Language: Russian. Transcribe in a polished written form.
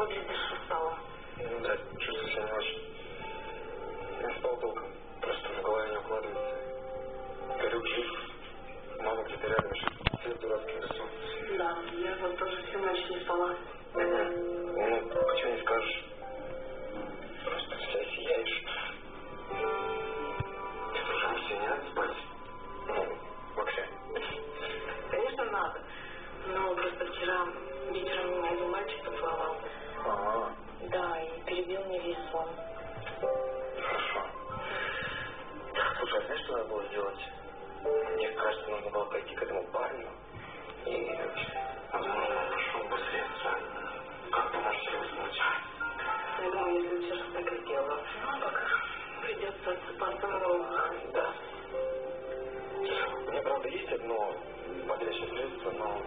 выглядишь усталым. Ну да, чувствую себя не очень. Не спал толком, просто в голове не укладывается. Горюк жив, мама где-то рядом, все дурацкий рисунок. Да, я вот тоже всю ночь не спала. Ну, почему не скажешь? Просто вся сияешь. Слушай, а тебе не надо спать? Ну, вообще. Конечно, надо. Но просто вчера вечером меня один мальчик поцеловал. Да, и перебил мне весь сон. Хорошо. Слушай, а знаешь, что надо было сделать? Мне кажется, нужно было пойти к этому парню и, возможно, он нашел бы средства, как помочь тебе уснуть. Я думаю, если сейчас так и сделала. Ну, пока придется отсыпаться много. Да. У меня, правда, есть одно бодрящее средство, но